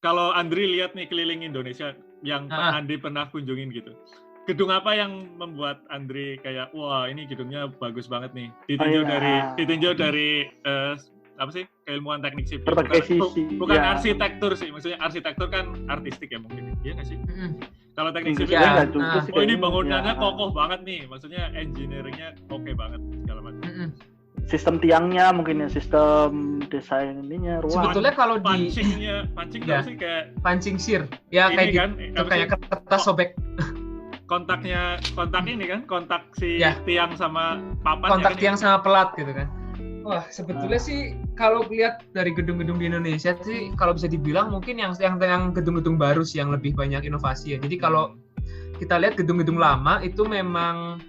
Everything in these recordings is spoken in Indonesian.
kalau Andri lihat nih keliling Indonesia yang Andri pernah kunjungin gitu, gedung apa yang membuat Andri kayak wah ini gedungnya bagus banget nih, ditinjau dari apa sih, keilmuan teknik sipil, bukan arsitektur sih, maksudnya arsitektur kan artistik ya mungkin, iya nggak sih? Kalau teknik sipil oh ini bangunannya kokoh banget nih, maksudnya engineeringnya oke banget segala macam. Sistem tiangnya mungkin ya, sistem desain ininya, ruang. Sebetulnya kalau pancing ya, sih kayak pancing shear, ya kayak gitu, kan, kayak kertas sobek. Kontak ini kan, kontak si tiang sama papan. Kontak tiang sama pelat gitu kan. Wah, sebetulnya sih kalau lihat dari gedung-gedung di Indonesia sih, kalau bisa dibilang mungkin yang gedung-gedung baru sih yang lebih banyak inovasi ya. Jadi kalau kita lihat gedung-gedung lama itu memang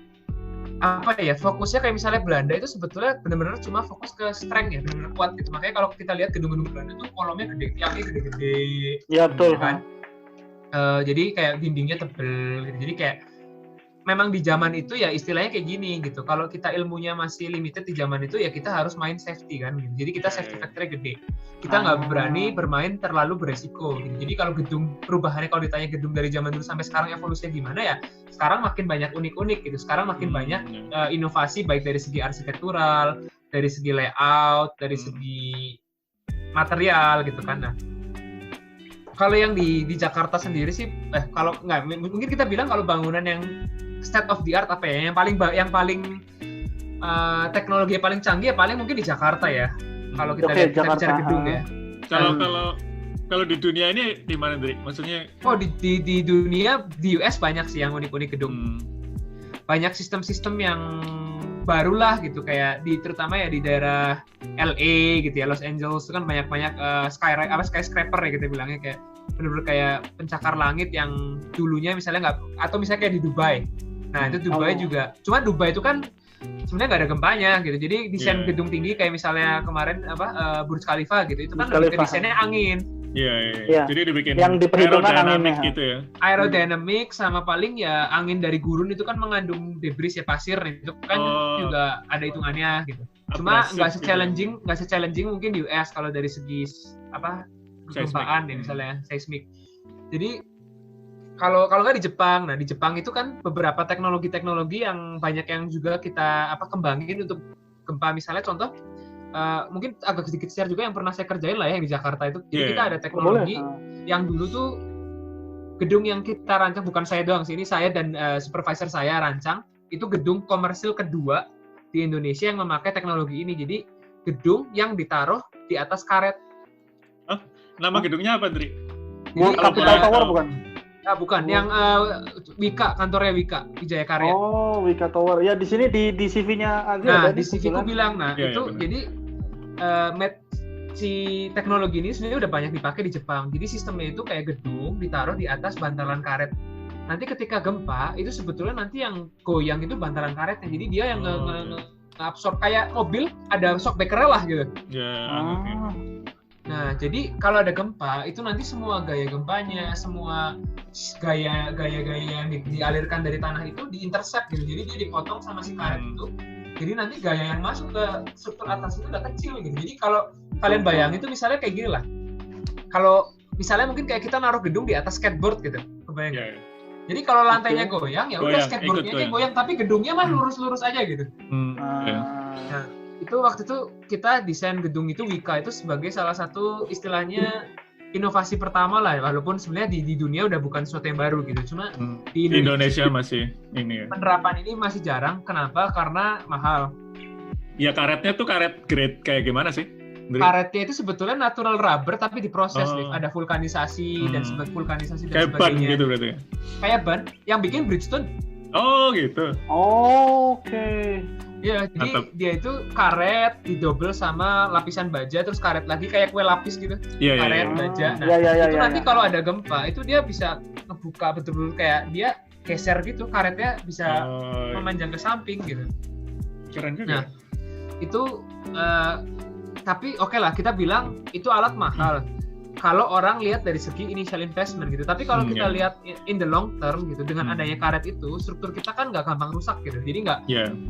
apa ya, fokusnya kayak misalnya Belanda itu sebetulnya benar-benar cuma fokus ke strength ya, benar-benar kuat gitu. Makanya kalau kita lihat gedung-gedung Belanda itu kolomnya gede, tiangnya gede-gede. Iya betul kan. Jadi kayak dindingnya tebel gitu. Jadi kayak memang di zaman itu ya istilahnya kayak gini gitu. Kalau kita ilmunya masih limited di zaman itu ya kita harus main safety kan gitu. Jadi kita safety factor-nya gede. Kita nggak berani bermain terlalu beresiko gitu. Jadi kalau gedung perubahannya, kalau ditanya gedung dari zaman dulu sampai sekarang evolusinya gimana ya, sekarang makin banyak unik-unik gitu. Sekarang makin banyak inovasi baik dari segi arsitektural, dari segi layout, dari segi material gitu kan. Nah, kalau yang di Jakarta sendiri sih, kalau nggak, mungkin kita bilang kalau bangunan yang state of the art apa ya, yang paling teknologi yang paling canggih ya paling mungkin di Jakarta ya. Kalau kita lihat kita bicara gedung ya. Kalau di dunia ini di mana, Dri? Maksudnya? Oh di dunia, di US banyak sih yang unik-unik gedung. Banyak sistem-sistem yang barulah gitu, kayak terutama ya di daerah LA gitu ya, Los Angeles itu kan banyak skyscraper ya kita bilangnya, kayak benar-benar kayak pencakar langit yang dulunya misalnya nggak, atau misalnya kayak di Dubai. Nah itu Dubai juga, cuma Dubai itu kan sebenarnya nggak ada gempanya gitu, jadi desain gedung tinggi kayak misalnya kemarin Burj Khalifa gitu, itu kan lebih ke desainnya angin. Iya. Jadi dibikin yang diperhitungkan aerodynamic gitu ya. Aerodynamic sama paling ya angin dari gurun itu kan mengandung debris ya, pasir itu kan juga ada hitungannya gitu. Cuma nggak se-challenging mungkin di US kalau dari segi kegempaan ya misalnya seismik. Jadi kalau nggak di Jepang, nah di Jepang itu kan beberapa teknologi yang banyak yang juga kita kembangin untuk gempa, misalnya contoh. Mungkin agak sedikit share juga yang pernah saya kerjain lah ya yang di Jakarta itu. Jadi kita ada teknologi yang dulu tuh gedung yang kita rancang, bukan saya doang sih, ini saya dan supervisor saya rancang, itu gedung komersil kedua di Indonesia yang memakai teknologi ini. Jadi gedung yang ditaruh di atas karet. Nama gedungnya apa, Dri? Capital Tower bukan? Nah, bukan, yang Wika, kantornya Wika, Wijaya Karya. Oh, Wika Tower. Ya di sini di CV-nya Andri ada. Nah, di CV ku bilang, itu jadi si teknologi ini sebenarnya udah banyak dipakai di Jepang. Jadi sistemnya itu kayak gedung ditaruh di atas bantalan karet. Nanti ketika gempa itu sebetulnya nanti yang goyang itu bantalan karetnya. Jadi dia yang absorb, kayak mobil ada shock breaker lah gitu. Nah, jadi kalau ada gempa itu nanti semua gaya gempanya, semua gaya yang dialirkan dari tanah itu diintercept gitu. Jadi dia dipotong sama si karet itu. Jadi nanti gaya yang masuk ke struktur atas itu udah kecil gitu. Jadi kalau kalian bayangin itu misalnya kayak gini lah. Kalau misalnya mungkin kayak kita naruh gedung di atas skateboard gitu, kebayang. Jadi kalau lantainya goyang, ya udah skateboardnya aja goyang, tapi gedungnya mah lurus-lurus aja gitu. Nah, itu waktu itu kita desain gedung itu Wika itu sebagai salah satu istilahnya inovasi pertama lah, walaupun sebenarnya di dunia udah bukan sesuatu yang baru gitu, cuma di Indonesia masih ini ya. Penerapan ini masih jarang. Kenapa? Karena mahal. Ya karetnya tuh karet grade kayak gimana sih? Karetnya itu sebetulnya natural rubber tapi diproses, ada vulkanisasi dan vulkanisasi dan kayak sebagainya. Ban gitu berarti ya? Kayak ban, yang bikin Bridgestone. Oh gitu. Oke. Ya, jadi dia itu karet didobel sama lapisan baja, terus karet lagi kayak kue lapis gitu. Karet baja. Nah, itu nanti kalau ada gempa, itu dia bisa ngebuka betul-betul kayak dia geser gitu, karetnya bisa memanjang ke samping gitu. Keren juga. Nah, itu tapi oke lah kita bilang itu alat mahal. kalau orang lihat dari segi initial investment gitu. Tapi kalau kita lihat in the long term gitu, dengan adanya karet itu, struktur kita kan nggak gampang rusak gitu. Jadi nggak,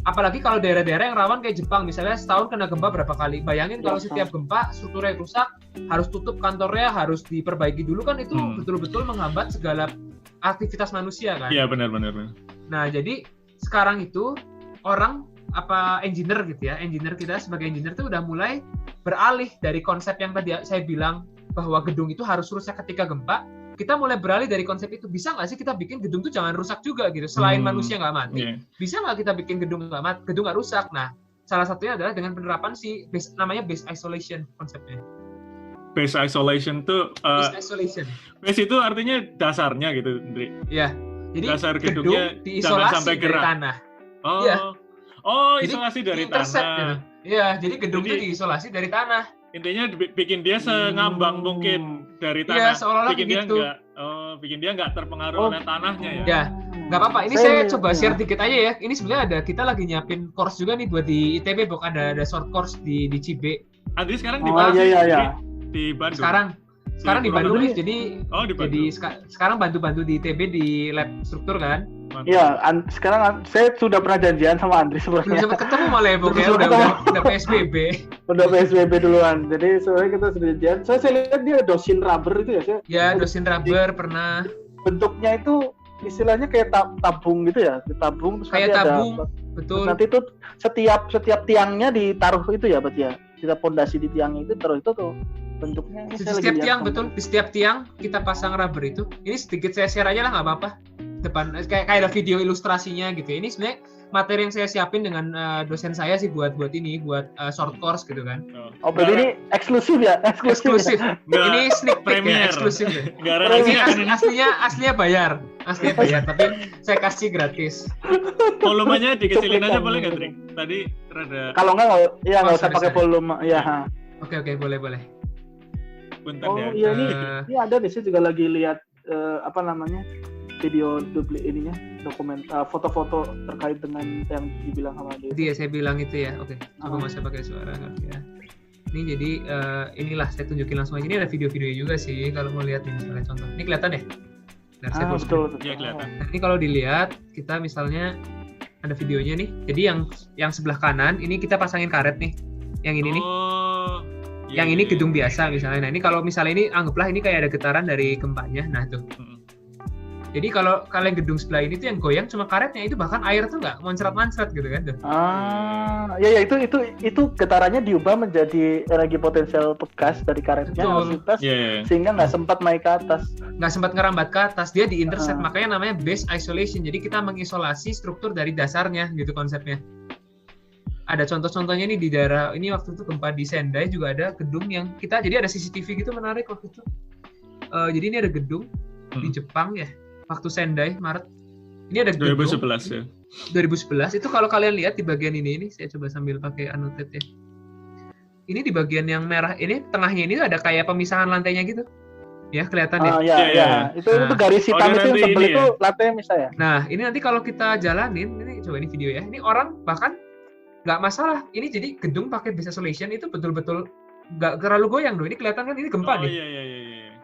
apalagi kalau daerah-daerah yang rawan kayak Jepang, misalnya setahun kena gempa berapa kali. Bayangin kalau setiap gempa strukturnya rusak, harus tutup kantornya, harus diperbaiki dulu kan, itu betul-betul menghambat segala aktivitas manusia kan. Iya, benar. Nah, jadi sekarang itu orang engineer gitu ya, engineer kita sebagai engineer itu udah mulai beralih dari konsep yang tadi saya bilang bahwa gedung itu harus rusak ketika gempa. Kita mulai beralih dari konsep itu. Bisa nggak sih kita bikin gedung itu jangan rusak juga gitu, selain manusia nggak mati, bisa nggak kita bikin gedung nggak rusak? Nah, salah satunya adalah dengan penerapan namanya base isolation konsepnya. Base isolation tuh base itu artinya dasarnya gitu, Ndri. Iya. Jadi dasar gedung diisolasi sampai dari tanah. Isolasi dari tanah. Gitu. Iya, jadi gedung itu diisolasi dari tanah. Intinya bikin dia sengambang mungkin dari tanah. Iya, seolah-olah bikin dia nggak terpengaruh oleh tanahnya ya. Ya, nggak apa-apa. Ini saya coba share dikit aja ya. Ini sebenarnya kita lagi nyiapin course juga nih buat di ITB, ada short course di Cibe. Andri sekarang di mana? Di Bandung. Sekarang di Bandung nih, jadi di Bandung. Sekarang bantu-bantu di ITB di lab struktur kan. Iya, sekarang saya sudah pernah janjian sama Andri sebenarnya. Belum sempat ketemu malah ya, pokoknya udah PSBB. Udah PSBB duluan. Jadi sebenarnya kita sudah janjian. Saya lihat dia dosin rubber itu ya. Ya, dosin rubber pernah. Bentuknya itu istilahnya kayak tabung gitu ya, tabung terus kayak tabung, betul. Nanti itu setiap tiangnya ditaruh itu ya, berarti ya. Kita pondasi di tiangnya itu taruh itu tuh. Bentuknya di setiap tiang, betul. Di setiap tiang kita pasang rubber itu. Ini sedikit saya share aja lah, nggak apa-apa. Depan kayak ada video ilustrasinya gitu. Ini sebenarnya materi yang saya siapin dengan dosen saya sih buat short course gitu kan. Oh, berarti ini eksklusif ya? Eksklusif. Ini sneak peek ya, eksklusif ya. Ini aslinya bayar. Tapi saya kasih gratis. Volumenya dikecilin aja boleh nggak, Trik? Tadi rada. Kalau nggak usah pakai volume. Ya. Oke, boleh. Bentar ya. Iya, ini ada di sini juga lagi lihat video duplik ininya, dokumen foto-foto terkait dengan yang dibilang sama dia. Iya, saya bilang itu ya. Oke, coba saya pakai suara ya. Ini jadi inilah saya tunjukin langsung aja. Ini ada video-video juga sih kalau mau lihat ini misalnya contoh. Ini kelihatan ya? Betul. Iya, kelihatan. Nah, ini kalau dilihat kita misalnya ada videonya nih. Jadi yang sebelah kanan ini kita pasangin karet nih. Yang ini nih. Yang ini gedung biasa misalnya. Nah, ini kalau misalnya ini anggaplah ini kayak ada getaran dari gempanya. Nah, tuh. Jadi kalau kalian gedung sebelah ini tuh yang goyang cuma karetnya, itu bahkan air tuh nggak moncrat-moncrat gitu kan tuh. Itu getarannya diubah menjadi energi potensial gas dari karetnya, sehingga nggak sempat naik ke atas. Nggak sempat ngerambat ke atas, dia di intercept, makanya namanya base isolation. Jadi kita mengisolasi struktur dari dasarnya gitu konsepnya. Ada contoh-contohnya nih di daerah ini waktu itu gempa di Sendai juga ada gedung yang jadi ada CCTV gitu menarik waktu itu. Jadi ini ada gedung di Jepang ya. Waktu Sendai Maret ini ada gedung 2011 ya. 2011 itu kalau kalian lihat di bagian ini saya coba sambil pakai annotate ya. Ini di bagian yang merah ini tengahnya ini ada kayak pemisahan lantainya gitu. Ya, kelihatan ya. Iya. Itu garis hitam itu yang sebelah itu lantainya misalnya. Nah, ini nanti kalau kita jalanin, ini coba ini video ya. Ini orang bahkan nggak masalah. Ini jadi gedung pakai base isolation itu betul-betul nggak terlalu goyang loh. Ini kelihatan kan ini gempa nih. Iya.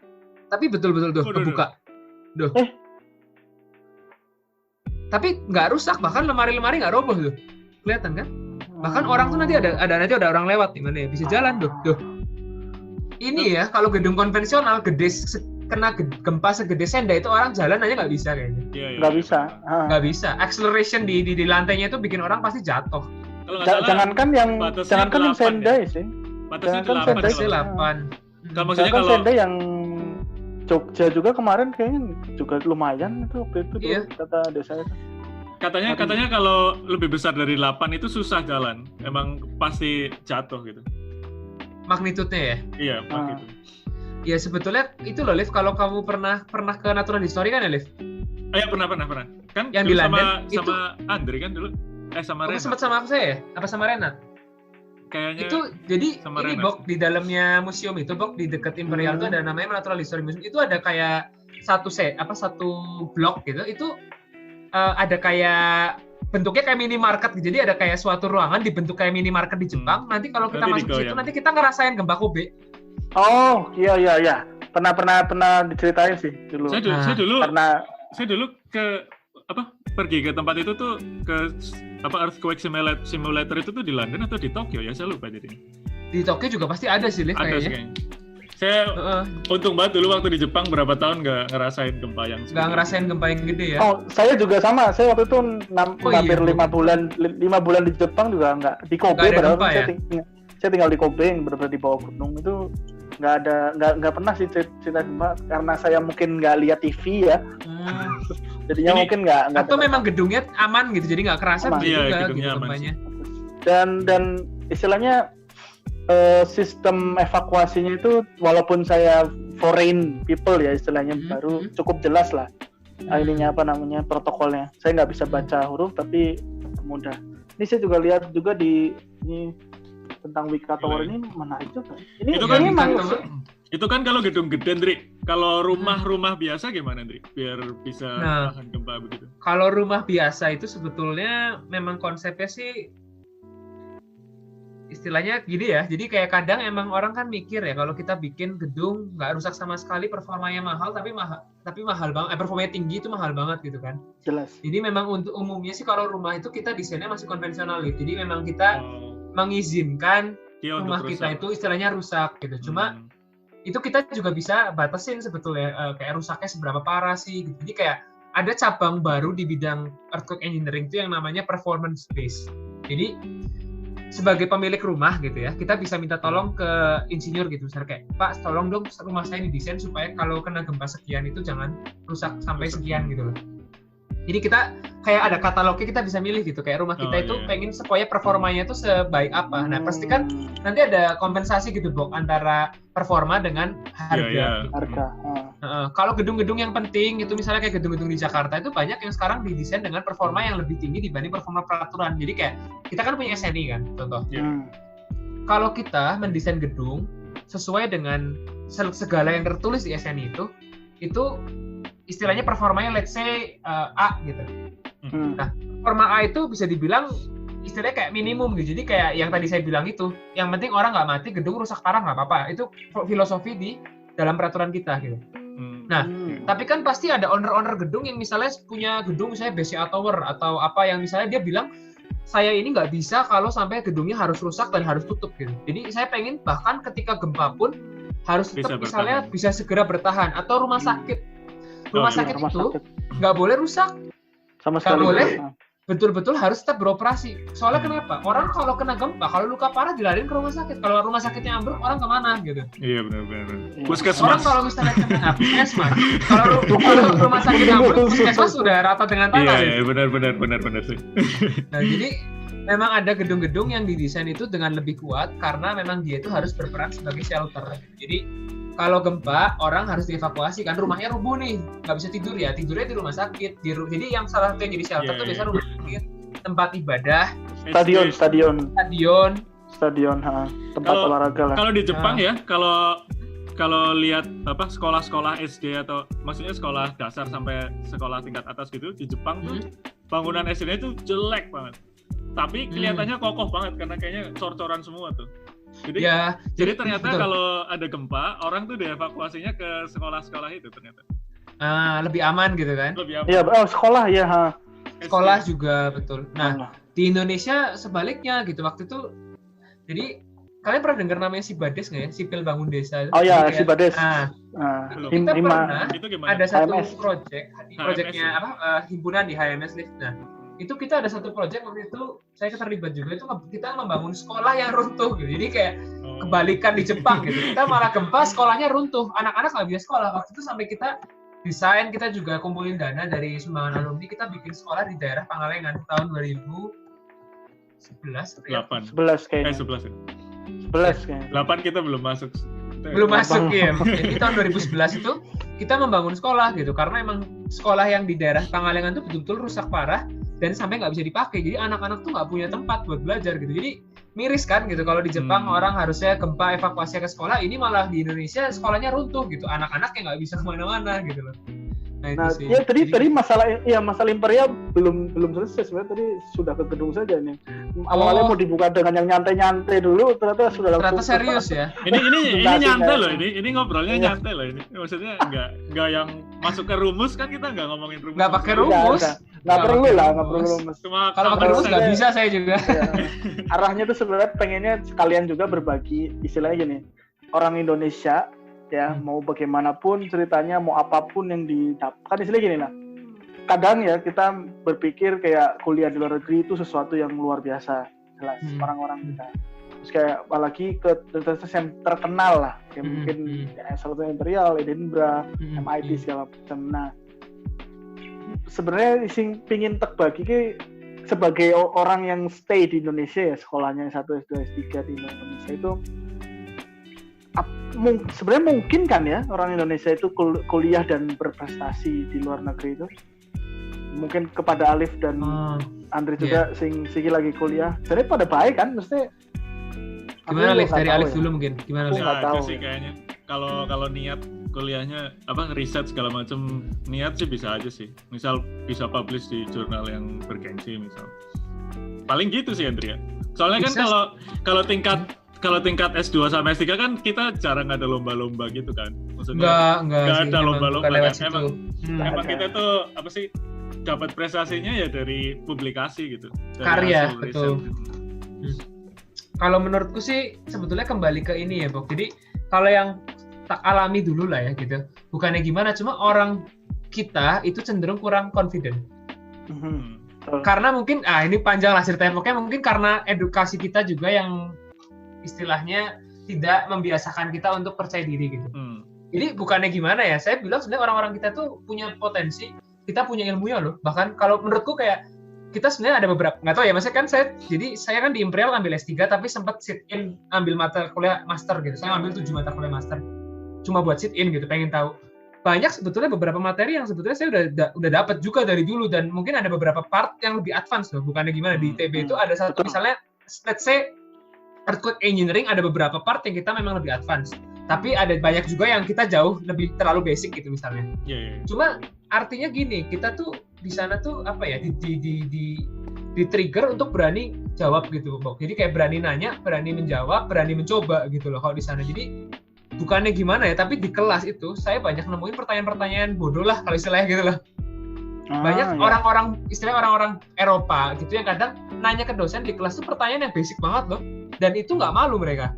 Tapi betul-betul tuh kebuka. Tapi nggak rusak, bahkan lemari-lemari nggak roboh tuh, kelihatan kan? Bahkan orang tuh nanti ada orang lewat di mana ya, bisa jalan tuh. Ini ya kalau gedung konvensional kena gempa segede Sendai itu orang jalan aja nggak bisa kayaknya. Nggak bisa. Nggak bisa. Acceleration di lantainya itu bikin orang pasti jatuh. Jangankan yang Sendai sih. Batasnya 8. Kalau Sendai yang Jogja juga kemarin kayaknya juga lumayan itu waktu itu kata desa itu. Katanya kalau lebih besar dari 8 itu susah jalan. Emang pasti jatuh gitu. Magnitudenya ya? Iya, magnitud. Ya sebetulnya itu loh, Liv, kalau kamu pernah ke Natural History kan ya, Liv? Iya, pernah. Kan yang di London sama Andri kan dulu. Sama Renat. Sempat sama aku saya ya? Apa sama Renat? Kayaknya itu jadi ini Renat. Bok di dalamnya museum itu, Bok, di dekat Imperial itu ada namanya Natural History Museum. Itu ada kayak satu blok gitu. Itu ada kayak bentuknya kayak minimarket. Jadi ada kayak suatu ruangan dibentuk kayak minimarket di Jepang. Nanti kalau kita masuk ke situ nanti kita ngerasain gempa Kobe. Oh, iya. Pernah diceritain sih dulu. Saya dulu Karena pergi ke tempat itu tuh ke earthquake simulator itu tuh di London atau di Tokyo ya, saya lupa jadi. Di Tokyo juga pasti ada sih, Liv, kayaknya. Saya untung banget dulu waktu di Jepang berapa tahun nggak ngerasain gempa yang nggak ngerasain gempa yang gede ya. Oh, saya juga sama. Saya waktu itu hampir 5 bulan di Jepang juga nggak di Kobe, padahal saya tinggal di Kobe yang benar-benar di bawah gunung itu. Nggak pernah sih cerita gempa karena saya mungkin nggak lihat TV ya. Jadinya mungkin nggak atau memang gedungnya aman gitu, jadi nggak kerasa juga gitu gempanya. Dan istilahnya sistem evakuasinya itu walaupun saya foreign people ya istilahnya baru cukup jelas lah ininya protokolnya. Saya nggak bisa baca huruf tapi mudah. Ini saya juga lihat juga di ini tentang Wika Tower ini menarik juga. Itu kan kalau gedung gede, Ndri. Kalau rumah-rumah biasa gimana, Ndri? Biar bisa tahan gempa begitu. Kalau rumah biasa itu sebetulnya memang konsepnya sih istilahnya gini ya. Jadi kayak kadang emang orang kan mikir ya kalau kita bikin gedung nggak rusak sama sekali, performanya mahal tapi mahal banget. Performanya tinggi itu mahal banget gitu kan. Jelas. Jadi memang untuk umumnya sih kalau rumah itu kita desainnya masih konvensional gitu. Jadi memang kita mengizinkan rumah kita itu istilahnya rusak gitu. Cuma itu kita juga bisa batasin sebetulnya kayak rusaknya seberapa parah sih gitu. Jadi kayak ada cabang baru di bidang earthquake engineering itu yang namanya performance based. Jadi sebagai pemilik rumah gitu ya, kita bisa minta tolong ke insinyur gitu, misalnya kayak, Pak, tolong dong rumah saya didesain supaya kalau kena gempa sekian itu jangan rusak sampai sekian gitu loh. Jadi kita kayak ada katalognya, kita bisa milih gitu, kayak rumah kita itu pengen supaya performanya itu sebaik apa. Nah pasti kan nanti ada kompensasi gitu, Bok, antara performa dengan harga. Harga. Kalau gedung-gedung yang penting itu misalnya kayak gedung-gedung di Jakarta itu banyak yang sekarang didesain dengan performa yang lebih tinggi dibanding performa peraturan. Jadi kayak kita kan punya SNI kan, contoh. Kalau kita mendesain gedung sesuai dengan segala yang tertulis di SNI itu istilahnya performanya let's say A gitu. Nah, performa A itu bisa dibilang istilahnya kayak minimum gitu. Jadi kayak yang tadi saya bilang itu, yang penting orang nggak mati, gedung rusak parah nggak apa-apa. Itu filosofi di dalam peraturan kita gitu. Nah, tapi kan pasti ada owner-owner gedung yang misalnya punya gedung misalnya BCA Tower atau apa yang misalnya dia bilang saya ini nggak bisa kalau sampai gedungnya harus rusak dan harus tutup gitu. Jadi saya pengen bahkan ketika gempa pun harus tetap misalnya bisa segera bertahan atau rumah sakit. Rumah sakit itu nggak boleh rusak, sama sekali nggak boleh, betul-betul harus tetap beroperasi. Soalnya kenapa? Orang kalau kena gempa, kalau luka parah dilariin ke rumah sakit. Kalau rumah sakitnya ambruk, orang kemana gitu? Iya benar. Puskesmas. Orang kalau misalnya kena puskesmas, kalau rumah sakit ambruk, puskesmas sudah rata dengan tanah. Iya benar sih. Nah jadi memang ada gedung-gedung yang didesain itu dengan lebih kuat karena memang dia itu harus berperan sebagai shelter. Jadi kalau gempa, orang harus dievakuasi kan, rumahnya rubuh nih, nggak bisa tidur ya, tidurnya di rumah sakit. Jadi yang salah satu yang jadi shelter itu biasanya rumah sakit, tempat ibadah, stadion, tempat olahraga lah. Kalau di Jepang ya, kalau lihat sekolah-sekolah SD atau maksudnya sekolah dasar sampai sekolah tingkat atas gitu di Jepang tuh bangunan SD-nya itu jelek banget, tapi kelihatannya kokoh banget karena kayaknya cor-coran semua tuh. Jadi ternyata kalau ada gempa, orang tuh dievakuasinya ke sekolah-sekolah itu ternyata. Lebih aman gitu kan? Iya, sekolah ya. Sekolah juga betul. Nah, di Indonesia sebaliknya gitu. Waktu itu, jadi kalian pernah dengar namanya Sibades nggak ya? Sipil Bangun Desa. Oh ya, Sibades. Kita pernah ada satu proyeknya himpunan di HMS Lift. Nah, itu kita ada satu proyek waktu itu saya terlibat juga, itu kita membangun sekolah yang runtuh gitu. Jadi kayak kebalikan di Jepang gitu, kita malah gempa sekolahnya runtuh, anak-anak nggak bisa sekolah. Waktu itu sampai kita desain, kita juga kumpulin dana dari sumbangan alumni, kita bikin sekolah di daerah Pangalengan tahun 2011 kayaknya. 8 kita belum masuk ya. Jadi tahun 2011 itu kita membangun sekolah gitu, karena emang sekolah yang di daerah Pangalengan itu betul-betul rusak parah dan sampai nggak bisa dipakai. Jadi anak-anak tuh nggak punya tempat buat belajar gitu. Jadi miris kan gitu, kalau di Jepang orang harusnya gempa evakuasi ke sekolah, ini malah di Indonesia sekolahnya runtuh gitu, anak-anak yang nggak bisa kemana-mana gitu loh. Nah, ya tadi masalah Imperia belum selesai sebenarnya, tadi sudah ke gedung saja nih. Awalnya mau dibuka dengan yang nyantai-nyantai dulu, ternyata sudah langsung. Ternyata serius ya. Ini nyantai loh, ini ngobrolnya nyantai loh ini. Maksudnya enggak yang masuk ke rumus, kan kita enggak ngomongin rumus. Enggak pakai rumus. Enggak perlu rumus. Kalau pakai rumus enggak bisa saya juga. Ya. Arahnya tuh sebenarnya pengennya sekalian juga berbagi, istilahnya gini. Orang Indonesia ya mau bagaimanapun ceritanya, mau apapun yang didapatkan, istilahnya gini lah, kadang ya kita berpikir kayak kuliah di luar negeri itu sesuatu yang luar biasa, jelas orang-orang kita, terus kayak apalagi ke universitas yang terkenal lah, kayak mungkin salah satu Imperial, Edinburgh, MIT segala macam. Nah sebenarnya sing pingin terbagi ke sebagai orang yang stay di Indonesia ya, sekolahnya 1, S2, S3 di Indonesia itu sebenarnya mungkin kan ya orang Indonesia itu kuliah dan berprestasi di luar negeri itu. Mungkin kepada Alif dan Andre juga sing lagi kuliah. Jadi pada baik kan, mesti. Gimana Alif, dari Alif dulu mungkin? Gimana Alif? Itu sih kayaknya. Kalau niat kuliahnya riset segala macam, niat sih bisa aja sih. Misal bisa publish di jurnal yang bergengsi misal. Paling gitu sih Andrea. Soalnya kan kalau tingkat S2 sama S3 kan kita jarang ada lomba-lomba gitu kan. Maksudnya enggak ada lomba-lomba kan. Emang kita tuh apa sih dapat prestasinya ya dari publikasi gitu. Dari karya, betul. Kalau menurutku sih sebetulnya kembali ke ini ya, Bok. Jadi kalau yang tak alami dulu lah ya gitu. Bukannya gimana, cuma orang kita itu cenderung kurang confident. Karena mungkin ini panjang lah ceritanya. Pokoknya mungkin karena edukasi kita juga yang istilahnya tidak membiasakan kita untuk percaya diri gitu. Jadi bukannya gimana ya, saya bilang sebenarnya orang-orang kita tuh punya potensi, kita punya ilmunya loh. Bahkan kalau menurutku kayak kita sebenarnya ada beberapa, nggak tahu ya, maksudnya kan saya kan di Imperial ambil S3 tapi sempat sit in ambil mata kuliah master gitu. Saya ambil 7 mata kuliah master. Cuma buat sit in gitu, pengen tahu. Banyak sebetulnya beberapa materi yang sebetulnya saya udah dapat juga dari dulu, dan mungkin ada beberapa part yang lebih advance loh. Bukannya gimana, di ITB itu ada satu misalnya let's say earthquake engineering, ada beberapa part yang kita memang lebih advance, tapi ada banyak juga yang kita jauh lebih terlalu basic gitu misalnya. Cuma artinya gini, kita tuh di sana tuh apa ya, di trigger untuk berani jawab gitu, Bok. Jadi kayak berani nanya, berani menjawab, berani mencoba gitu loh kalau di sana. Jadi bukannya gimana ya, tapi di kelas itu saya banyak nemuin pertanyaan-pertanyaan bodoh lah kalau istilahnya gitu loh. Banyak orang-orang, istilahnya orang-orang Eropa gitu yang kadang nanya ke dosen di kelas tuh pertanyaan yang basic banget loh, dan itu nggak malu mereka.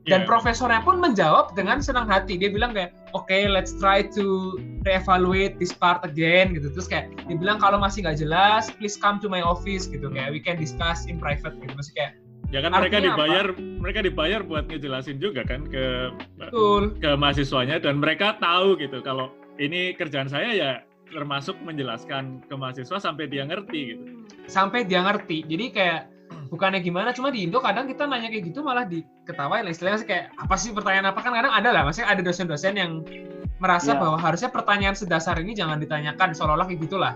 Dan profesornya pun menjawab dengan senang hati. Dia bilang kayak, okay, let's try to reevaluate this part again gitu. Terus kayak dia bilang kalau masih nggak jelas, please come to my office gitu, kayak we can discuss in private gitu. Masih kayak ya kan mereka dibayar buat ngejelasin juga kan ke mahasiswanya, dan mereka tahu gitu kalau ini kerjaan saya ya termasuk menjelaskan ke mahasiswa sampai dia ngerti gitu. Sampai dia ngerti. Jadi kayak bukannya gimana, cuma di Indo kadang kita nanya kayak gitu malah diketawain lah, istilahnya kayak apa sih pertanyaan apa, kan kadang ada lah, maksudnya ada dosen-dosen yang merasa bahwa harusnya pertanyaan sedasar ini jangan ditanyakan, seolah-olah kayak gitulah.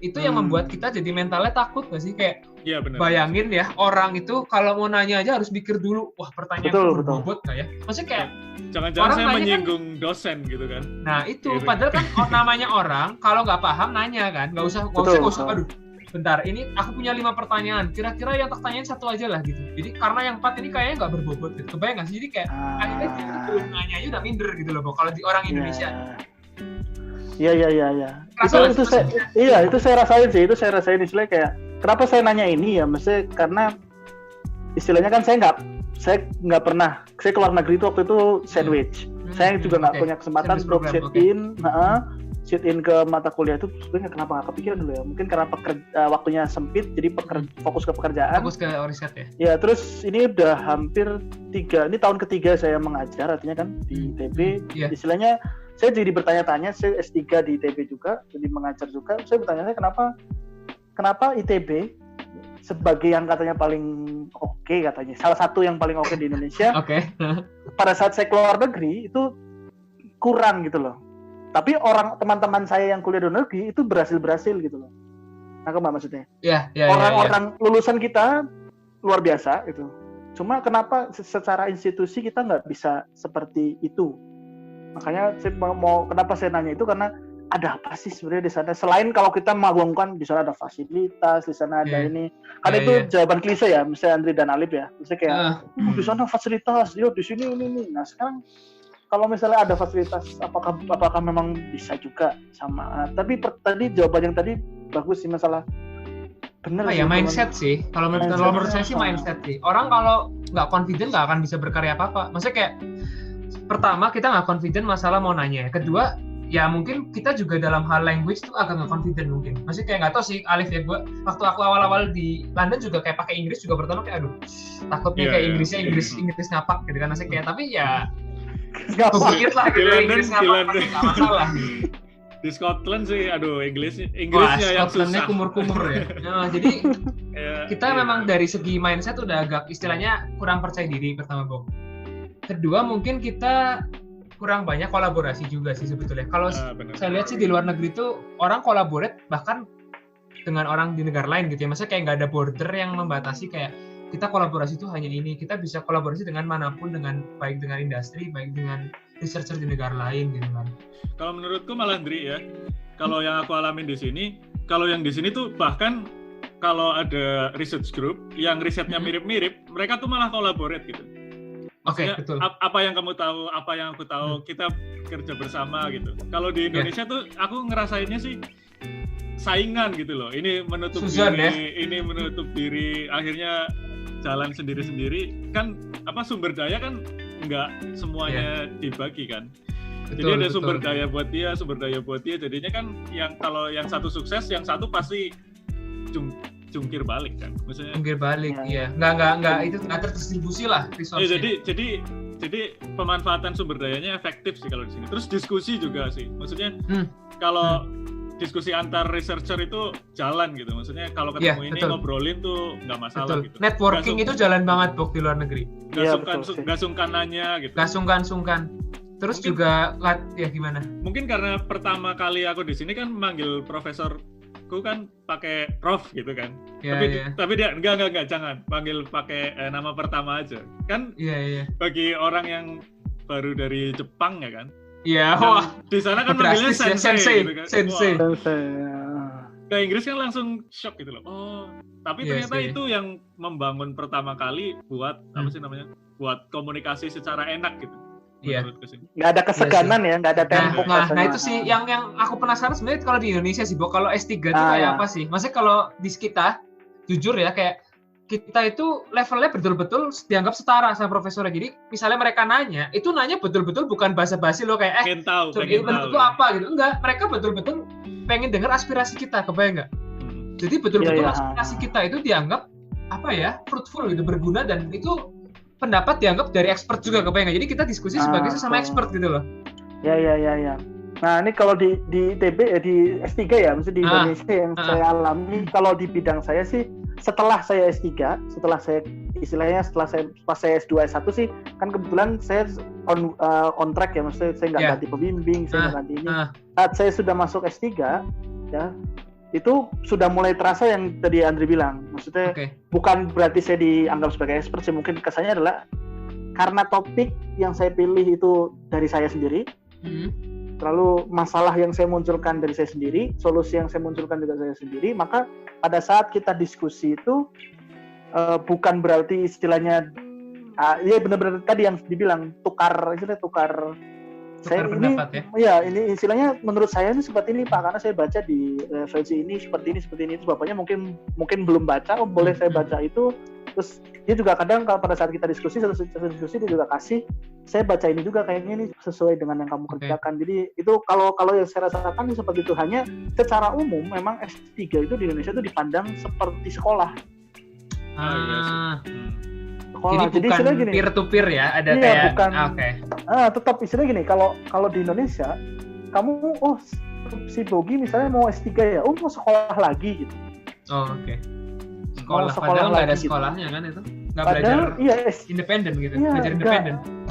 Itu yang membuat kita jadi mentalnya takut nggak sih, kayak bayangin ya, orang itu kalau mau nanya aja harus pikir dulu, wah pertanyaan berbobot nggak ya, maksudnya kayak jangan-jangan saya menyinggung dosen gitu kan. Nah itu padahal kan namanya orang kalau nggak paham nanya kan, nggak usah aduh bentar, ini aku punya 5 pertanyaan, kira-kira yang tak tanyain 1 aja lah gitu. Jadi karena yang 4 ini kayaknya nggak berbobot gitu, kebayang nggak sih? Jadi kayak akhirnya kita belum nanya aja udah minder gitu loh, kalau di orang Indonesia. Iya. Itu saya rasain sih, istilahnya kayak kenapa saya nanya ini ya, maksudnya karena istilahnya kan saya nggak pernah, saya keluar negeri itu waktu itu sandwich. Saya juga nggak punya kesempatan untuk sit in ke mata kuliah itu. Sebenarnya kenapa nggak kepikiran dulu ya, mungkin karena waktunya sempit, jadi fokus ke pekerjaan, fokus ke riset ya. Ya terus ini udah hampir ini tahun ketiga saya mengajar, artinya kan di ITB. Istilahnya saya jadi bertanya-tanya, saya S3 di ITB juga, jadi mengajar juga. Saya bertanya kenapa ITB sebagai yang katanya paling oke, katanya salah satu yang paling oke di Indonesia, pada saat saya keluar negeri itu kurang gitu loh. Tapi teman-teman saya yang kuliah di luar negeri itu berhasil gitu loh. Nah, apa maksudnya? Orang lulusan kita luar biasa gitu. Cuma kenapa secara institusi kita nggak bisa seperti itu? Makanya kenapa saya nanya itu, karena ada apa sih sebenarnya di sana? Selain kalau kita mengagungkan di sana ada fasilitas, di sana ada ini. Kan itu jawaban klise ya, misalnya Andri dan Alip ya. Misalnya kayak di sana fasilitas, di sini ini. Nah sekarang kalau misalnya ada fasilitas, apakah memang bisa juga sama? Tapi tadi jawaban yang tadi bagus sih, masalah bener ya mindset sih. Kalau menurut saya sih mindset sih. Orang kalau nggak confident nggak akan bisa berkarya apa-apa. Maksudnya kayak pertama kita nggak confident masalah mau nanya. Kedua ya mungkin kita juga dalam hal language tuh agak nggak confident mungkin. Maksudnya kayak nggak tahu sih Alif ya, gue waktu aku awal-awal di London juga kayak pakai Inggris juga pertama kayak aduh takutnya kayak Inggris ngapak gitu kan. Maksudnya kayak tapi ya sedikit lah gitu Inggris ngapak nggak masalah. Di Scotland sih aduh Inggrisnya yang susah. Kumur-kumur ya. Nah, jadi kita memang dari segi mindset udah agak istilahnya kurang percaya diri pertama Bok. Kedua mungkin kita kurang banyak kolaborasi juga sih sebetulnya. Kalau saya lihat sih di luar negeri itu orang collaborate bahkan dengan orang di negara lain gitu ya. Maksudnya kayak nggak ada border yang membatasi kayak kita kolaborasi itu hanya ini. Kita bisa kolaborasi dengan manapun, baik dengan industri, baik dengan researcher di negara lain gitu kan. Kalau menurutku malah Andri ya, kalau yang aku alamin di sini, kalau yang di sini tuh bahkan kalau ada research group yang risetnya mirip-mirip, mereka tuh malah collaborate gitu. Oke, betul. Apa yang kamu tahu, apa yang aku tahu, kita kerja bersama gitu. Kalau di Indonesia tuh aku ngerasainnya sih saingan gitu loh. Ini menutup diri, ini menutup diri, akhirnya jalan sendiri-sendiri. Kan sumber daya kan nggak semuanya dibagi kan. Betul, jadi ada sumber daya buat dia, jadinya kan kalau yang satu sukses, yang satu pasti jungkir balik kan, maksudnya jungkir balik iya nggak itu nggak terdistribusi lah resource-nya. Jadi pemanfaatan sumber dayanya efektif sih kalau di sini. Terus diskusi juga sih, maksudnya kalau diskusi antar researcher itu jalan gitu, maksudnya kalau ketemu ini ngobrolin tuh nggak masalah gitu. Networking itu jalan banget Bok di luar negeri. Nggak sungkan nanya gitu. Nggak sungkan. Terus mungkin, juga ya gimana? Mungkin karena pertama kali aku di sini kan manggil profesorku kan pakai Prof gitu kan. Tapi dia enggak jangan panggil pakai nama pertama aja. Kan bagi orang yang baru dari Jepang ya kan. Iya, wah. Di sana kan manggilnya sensei gitu kan. Sensei. Ke Inggris kan langsung shock gitu loh. Oh, tapi ternyata itu yang membangun pertama kali buat buat komunikasi secara enak gitu. Iya. Nggak ada keseganan ya, nggak ada tempo. Nah itu sih yang aku penasaran sebenarnya kalau di Indonesia sih, Bok. Kalau S3 itu kayak apa sih? Maksudnya kalau di kita, jujur ya, kayak kita itu levelnya betul-betul dianggap setara sama profesornya. Jadi misalnya mereka nanya betul-betul bukan basa-basi loh kayak pengen tahu itu apa gitu. Enggak, mereka betul-betul pengen dengar aspirasi kita, kebayang nggak? Jadi betul-betul aspirasi kita itu dianggap fruitful gitu, berguna, dan itu pendapat dianggap dari expert juga, kebayang. Jadi kita diskusi sebagai sesama expert gitu loh. Ya. Nah ini kalau di TB di S3 ya, maksudnya di Indonesia yang saya alami, kalau di bidang saya sih setelah saya S3, pas saya S2 S1 sih, kan kebetulan saya on track ya, maksudnya saya nggak ganti pembimbing, saya nggak ganti ini. Saat saya sudah masuk S3 ya, itu sudah mulai terasa yang tadi Andri bilang, maksudnya bukan berarti saya dianggap sebagai expert sih, mungkin kesannya adalah karena topik yang saya pilih itu dari saya sendiri, lalu masalah yang saya munculkan dari saya sendiri, solusi yang saya munculkan dari saya sendiri, maka pada saat kita diskusi itu bukan berarti istilahnya benar-benar tadi yang dibilang tukar saya pendapat ini ini istilahnya menurut saya ini seperti ini Pak, karena saya baca di referensi ini seperti ini terus bapaknya mungkin belum baca, boleh saya baca itu. Terus dia juga kadang kalau pada saat kita diskusi dia juga kasih, saya baca ini juga kayaknya ini sesuai dengan yang kamu kerjakan. Jadi itu kalau yang saya rasakan seperti itu. Hanya secara umum memang S3 itu di Indonesia itu dipandang seperti sekolah. Jadi bukan peer to peer ya, ada bukan. Tetap istilahnya gini, kalau di Indonesia kamu si Bogi misalnya mau S3 ya, mau sekolah lagi gitu. Sekolah padahal nggak ada sekolahnya kan itu, nggak belajar independen gitu, belajar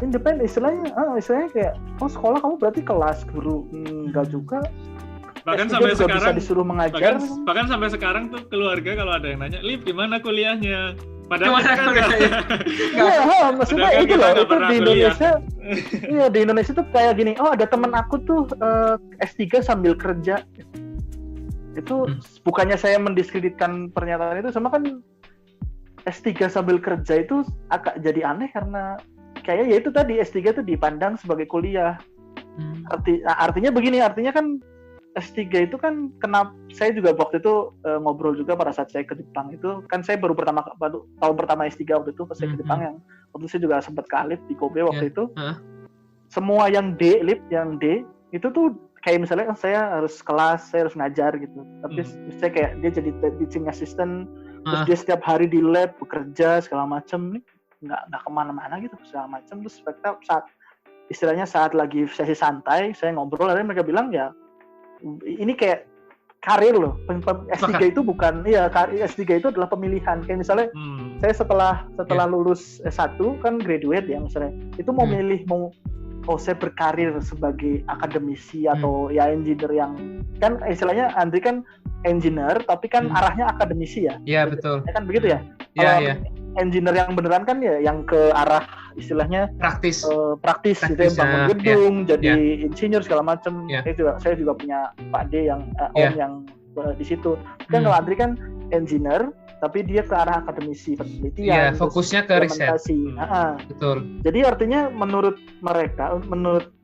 independen istilahnya kayak sekolah kamu berarti kelas guru, enggak juga. Bahkan sampai sekarang bisa disuruh mengajar. Bahkan sampai sekarang tuh keluarga kalau ada yang nanya, Lip gimana kuliahnya? Padahal kan maksudnya itu loh, itu di Indonesia. Iya, di Indonesia tuh kayak gini, oh ada teman aku tuh S3 sambil kerja. Itu bukannya saya mendiskreditkan pernyataan itu, sama kan S3 sambil kerja itu agak jadi aneh karena kayaknya ya itu tadi S3 itu dipandang sebagai kuliah. Artinya begini, artinya kan S3 itu kan kenapa saya juga waktu itu ngobrol juga pada saat saya ke Jepang itu kan saya baru tahun pertama S3 waktu itu pas saya ke Jepang, yang waktu itu saya juga sempat ke Alif di Kobe waktu itu. Semua yang D itu tuh kayak misalnya saya harus kelas, saya harus ngajar gitu. Tapi misalnya kayak dia jadi teaching assistant, terus dia setiap hari di lab bekerja segala macam, nih nggak kemana-mana gitu segala macam. Terus saat lagi sesi santai saya ngobrol, ada mereka bilang ya ini kayak karir loh. S3 itu bukan, S3 itu adalah pemilihan. Kayak misalnya saya setelah lulus S1 kan graduate ya misalnya, itu mau milih saya berkarir sebagai akademisi atau ya engineer, yang kan istilahnya Andri kan engineer tapi kan arahnya akademisi ya. Iya betul. Ya kan begitu ya. Iya. Engineer yang beneran kan ya yang ke arah istilahnya praktis gitu ya, bangun gedung, jadi insinyur segala macam. Saya juga punya Pak D yang yang di situ. Kan kalau Andri kan engineer tapi dia ke arah akademisi, penelitian. Iya, fokusnya ke riset. Betul. Jadi artinya menurut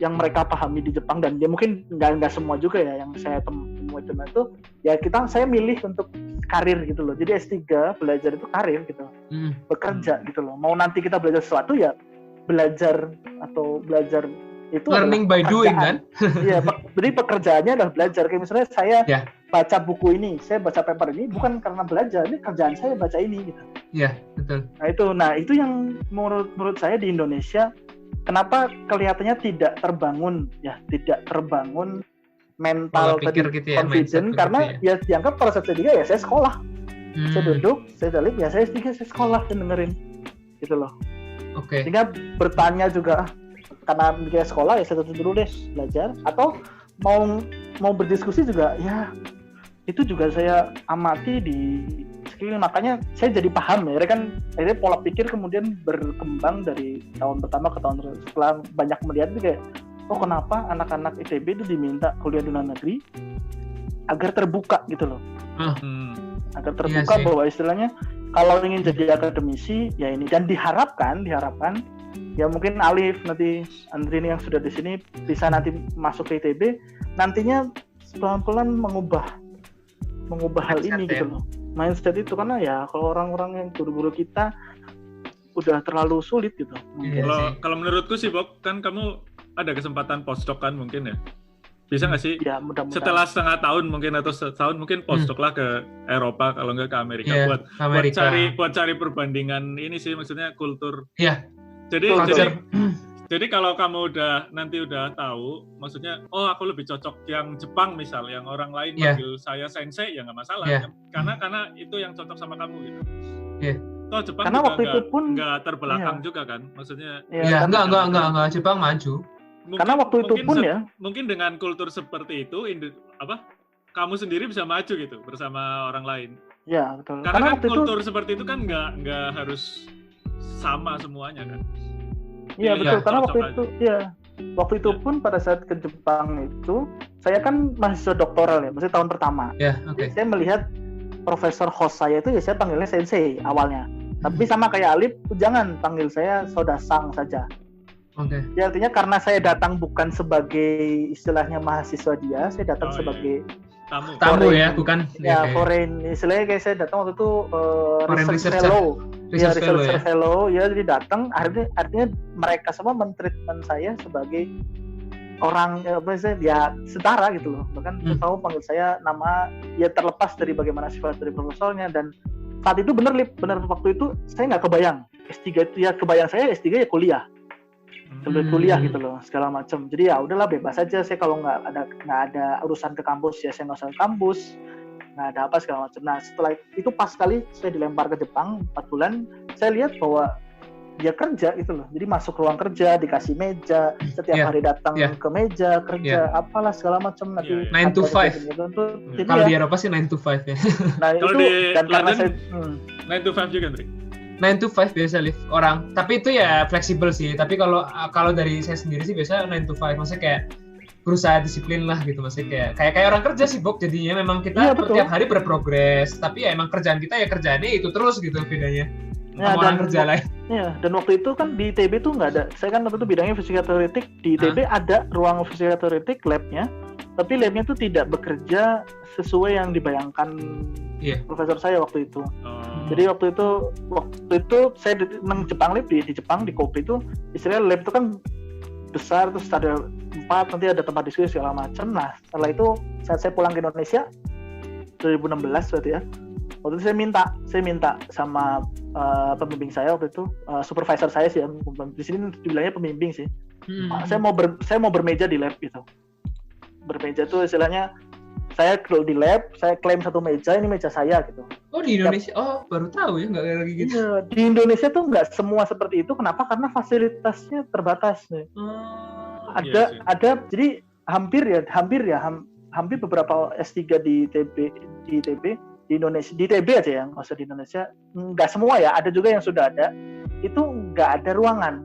yang mereka pahami di Jepang, dan dia mungkin nggak semua juga ya yang saya temui itu ya saya milih untuk karir gitu loh. Jadi S3 belajar itu karir gitu. Bekerja gitu loh. Mau nanti kita belajar sesuatu ya belajar itu learning by doing kan? Iya, jadi pekerjaannya adalah belajar. Kayak misalnya saya baca buku ini, saya baca paper ini bukan karena belajar, ini kerjaan saya baca ini gitu. Iya, betul. Nah itu yang menurut saya di Indonesia kenapa kelihatannya tidak terbangun mental gitu confident, karena ya dianggap pada saat S3 ya saya sekolah. Saya duduk, saya balik, ya saya S3 saya sekolah dan dengerin gitu loh. Oke. Sehingga bertanya juga karena mikirnya sekolah ya saya dulu deh belajar, atau mau berdiskusi juga ya itu juga saya amati di sekeliling, makanya saya jadi paham ya. Akhirnya pola pikir kemudian berkembang dari tahun pertama ke tahun terus. Setelah banyak melihat itu kayak kenapa anak-anak ITB itu diminta kuliah di luar negeri agar terbuka gitu loh. Agar terbuka bahwa istilahnya kalau ingin jadi akademisi ya ini, dan diharapkan ya mungkin Alif nanti Andri ini yang sudah di sini bisa nanti masuk ke ITB, nantinya pelan-pelan mengubah hal ini gitu loh, mindset itu. Karena ya kalau orang-orang yang guru-guru kita udah terlalu sulit gitu. Kalau menurutku sih Bob, kan kamu ada kesempatan postdoc kan mungkin ya, bisa nggak sih? Ya, mudah-mudahan. Setelah setengah tahun mungkin atau setahun mungkin postdoc lah ke Eropa, kalau nggak ke Amerika, buat cari perbandingan ini sih, maksudnya kultur. Jadi kalau kamu nanti udah tahu, maksudnya aku lebih cocok yang Jepang misal, yang orang lain manggil saya sensei ya nggak masalah, karena itu yang cocok sama kamu gitu. Toh Jepang karena juga waktu itu pun nggak terbelakang juga kan, maksudnya. Enggak, Jepang maju. Karena waktu itu pun mungkin dengan kultur seperti itu kamu sendiri bisa maju gitu bersama orang lain. Ya betul. Karena kan kultur seperti itu kan nggak harus sama semuanya kan. Iya betul, karena waktu itu pun pada saat ke Jepang itu saya kan mahasiswa doktoral ya, maksudnya tahun pertama. Saya melihat profesor host saya itu ya saya panggilnya sensei awalnya. Tapi sama kayak Alif, jangan panggil saya Soda-san saja. Ya artinya karena saya datang bukan sebagai istilahnya mahasiswa dia, saya datang sebagai tamu ya, bukan foreign. Istilahnya kayak saya datang waktu itu research fellow ya, jadi datang artinya mereka semua mentreatment saya sebagai orang ya setara gitu loh. Bahkan tahu panggil saya nama ya terlepas dari bagaimana sifat dari profesornya. Dan saat itu benar waktu itu saya nggak kebayang S3 itu ya, kebayang saya S3 ya kuliah gitu loh segala macam. Jadi ya udahlah bebas aja, saya kalau nggak ada urusan ke kampus ya saya nggak usah ke kampus, nggak ada apa segala macam. Nah setelah itu pas sekali saya dilempar ke Jepang 4 bulan, saya lihat bahwa dia kerja gitu loh. Jadi masuk ruang kerja, dikasih meja, setiap hari datang ke meja kerja, apalah segala macam. Nanti 9 to 5 gitu. Jadi kalau di Eropa sih 9 to 5 ya. Nah kalau itu di dan karena London, saya 9 to 5 juga Andri. 9 to 5 biasa lift orang. Tapi itu ya fleksibel sih. Tapi kalau dari saya sendiri sih biasa 9 to 5. Maksudnya kayak berusaha disiplin lah gitu. Maksudnya kayak orang kerja sih, Bob. Jadinya memang kita tiap hari berprogres. Tapi ya emang kerjaan kita ya kerjaannya itu terus gitu bedanya. Ya, orang kerja lain. Ya, dan waktu itu kan di ITB tuh nggak ada. Saya kan waktu itu bidangnya fisika teoretik. Di ITB ada ruang fisika teoretik labnya, tapi labnya tuh tidak bekerja sesuai yang dibayangkan profesor saya waktu itu. Jadi waktu itu saya di Jepang lab di Jepang di Kobe itu istilahnya lab itu kan besar, terus ada 4, nanti ada tempat diskusi segala macam. Nah setelah itu saat saya pulang ke Indonesia 2016 berarti ya. Waktu itu saya minta sama pembimbing saya waktu itu, supervisor saya sih ya, di sini dibilangnya pembimbing sih. Saya mau bermeja di lab gitu. Bermeja tuh istilahnya saya kalau di lab, saya klaim satu meja, ini meja saya gitu. Oh di Indonesia, baru tahu ya, nggak lagi gitu. Iya, di Indonesia tuh nggak semua seperti itu. Kenapa? Karena fasilitasnya terbatas nih. Ada, jadi hampir beberapa S3 di ITB di Indonesia, di ITB aja ya, nggak usah di Indonesia, nggak semua ya, ada juga yang sudah ada, itu nggak ada ruangan,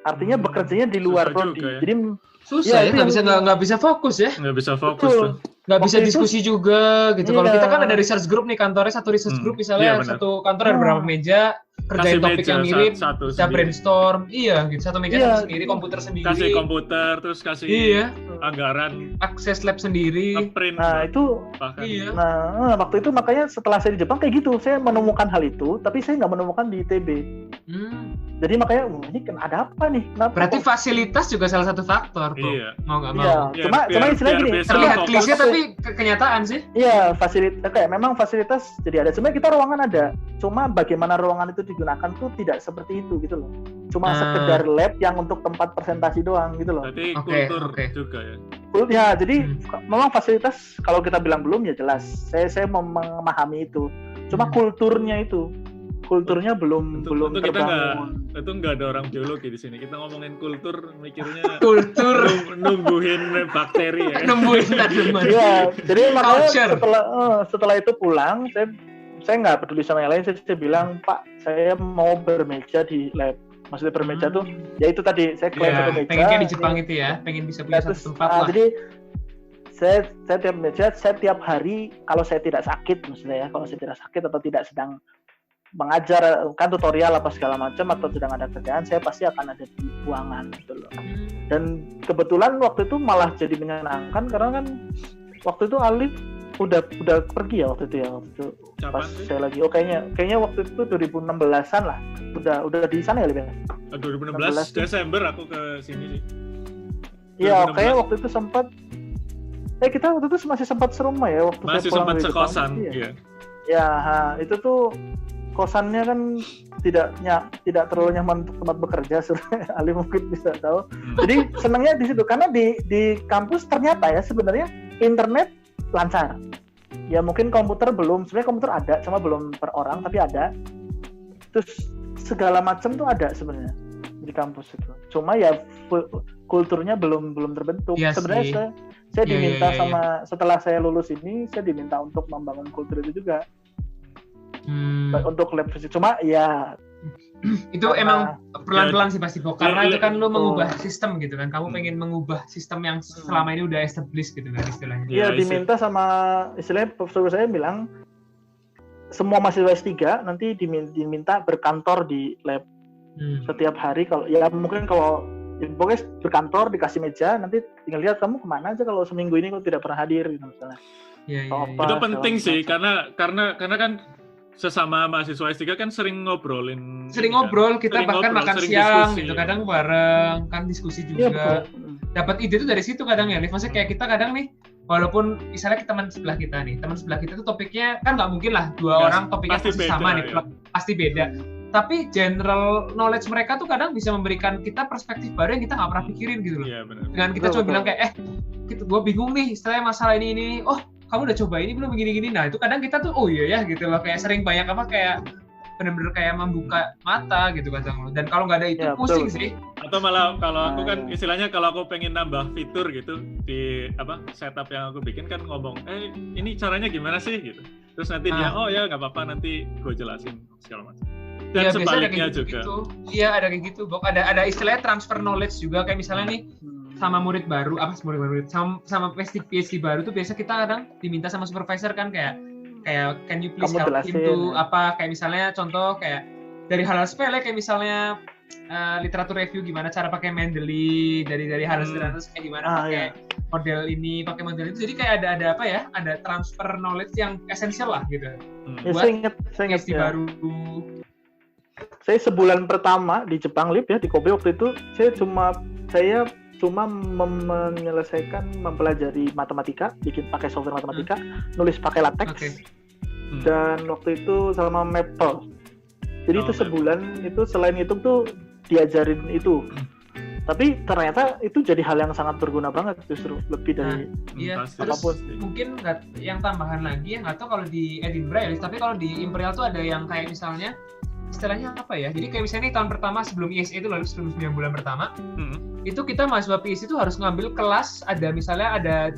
artinya bekerjanya di luar prodi, ya. Jadi susah ya, nggak bisa fokus ya, nggak bisa fokus tuh. Nggak bisa diskusi juga gitu. Kalau kita kan ada research group nih, kantornya satu research group misalnya, satu kantor ada beberapa meja, kerjain topik yang mirip, kita brainstorm, gitu, satu meja sendiri, komputer sendiri, kasih komputer, terus kasih anggaran, akses lab sendiri, ngeprint. Nah itu, nah waktu itu makanya setelah saya di Jepang kayak gitu, saya menemukan hal itu, tapi saya nggak menemukan di ITB. Jadi makanya ini kan ada apa nih? Kenapa? Berarti fasilitas juga salah satu faktor, bro. Mau nggak mau. Cuma istilahnya gini, terlihat klise tapi kenyataan sih. Iya, fasilitas kayak memang fasilitas jadi ada. Sebenarnya kita ruangan ada, cuma bagaimana ruangan itu digunakan tuh tidak seperti itu gitu loh. Cuma sekedar lab yang untuk tempat presentasi doang gitu loh. Jadi kultur juga ya. Ya, jadi memang fasilitas kalau kita bilang belum ya jelas. Saya memahami itu. Cuma kulturnya belum terbangun. Itu nggak ada orang biologi di sini. Kita ngomongin kultur, mikirnya kultur numbuhin bakteri ya. Numbuhin tanaman. Iya, jadi makanya setelah itu pulang, saya nggak peduli sama yang lain. Saya bilang, Pak, saya mau bermeja di lab. Maksudnya bermeja tuh, ya itu tadi saya klaim satu meja. Pengen kayak di Jepang itu ya, pengen bisa punya satu tempat lah. Jadi saya tiap hari kalau saya tidak sakit, maksudnya ya, kalau saya tidak sakit atau tidak sedang mengajar kan tutorial apa segala macam atau sedang ada kerjaan, saya pasti akan ada di ruangan gitu loh. Dan kebetulan waktu itu malah jadi menyenangkan karena kan waktu itu Alif udah pergi ya waktu itu pas saya lagi kayaknya waktu itu 2016-an lah udah di sana ya Alif ya. 2016 Desember aku ke sini sih. Iya, kayak waktu itu sempat kita waktu itu masih sempat serumah ya waktu masih sempat sekosan. Iya. Ya, itu tuh kosannya kan tidak terlalu nyaman untuk tempat bekerja, Ali mungkin bisa tahu. Jadi senangnya di situ karena di kampus ternyata ya sebenarnya internet lancar. Ya mungkin komputer belum, sebenarnya komputer ada, cuma belum per orang tapi ada. Terus segala macam tuh ada sebenarnya di kampus itu. Cuma ya kulturnya belum terbentuk. Yes, sebenarnya saya diminta setelah saya lulus ini saya diminta untuk membangun kultur itu juga. Untuk lab fisik, cuma ya itu emang pelan-pelan sih pasti Bok, karena itu kan lu mengubah sistem gitu kan, kamu pengen mengubah sistem yang selama ini udah established gitu kan istilahnya. Iya, diminta sama istilahnya profesor saya bilang semua mahasiswa S3 nanti diminta berkantor di lab setiap hari, kalau ya mungkin kalau pokoknya berkantor dikasih meja, nanti tinggal lihat kamu kemana aja kalau seminggu ini kok tidak pernah hadir gitu misalnya. Itu penting sih karena kan sesama mahasiswa S3 kan sering ngobrol, kita bahkan makan siang diskusi, gitu kadang bareng kan diskusi juga. Dapat ide itu dari situ kadang ya, maksudnya kayak kita kadang nih walaupun misalnya teman sebelah kita tuh topiknya kan nggak mungkin lah orang topiknya pasti sama nih, pasti beda. Tapi general knowledge mereka tuh kadang bisa memberikan kita perspektif baru yang kita nggak pernah pikirin gitu loh. Iya, benar. Dengan kita coba bilang kayak gue bingung nih istilahnya masalah ini. Oh, kamu udah coba ini belum begini-gini. Nah, itu kadang kita tuh oh iya ya gitu loh, kayak sering banyak kayak benar-benar kayak membuka mata gitu kadang loh. Dan kalau nggak ada itu pusing sih. Atau malah kalau aku kan istilahnya kalau aku pengen nambah fitur gitu di setup yang aku bikin kan ngomong, ini caranya gimana sih gitu. Terus nanti dia oh ya nggak apa-apa nanti gue jelasin segala macam. Dan ya, biasanya ada sebaliknya kayak juga. gitu. Iya, ada kayak gitu. Ada istilahnya transfer knowledge juga, kayak misalnya nih sama murid baru, sama PhD baru tuh biasa kita kadang diminta sama supervisor kan kayak can you please Kamu help him jelasin, to ya. apa, kayak misalnya contoh kayak dari hal-hal sepele kayak misalnya literatur review gimana cara pakai Mendeley, dari hal sederhana kayak gimana pakai model ini, pakai model itu. Jadi kayak ada apa ya? Ada transfer knowledge yang esensial lah gitu. Ya, Buat saya ingat PhD ya. baru. Saya sebulan pertama di Jepang Lip ya, di Kobe waktu itu saya cuma menyelesaikan mempelajari matematika, bikin pakai software matematika, nulis pakai LaTeX, dan waktu itu sama Maple. Jadi itu sebulan itu selain itu tuh diajarin itu. Tapi ternyata itu jadi hal yang sangat berguna banget, justru lebih dari apapun. Mungkin yang tambahan lagi yang nggak tahu kalau di Edinburgh ya, tapi kalau di Imperial tuh ada yang kayak misalnya istilahnya apa ya? Jadi kayak misalnya tahun pertama sebelum ISA itu lalu sebelum 9 bulan pertama, itu kita mahasiswa PhD itu harus ngambil kelas, ada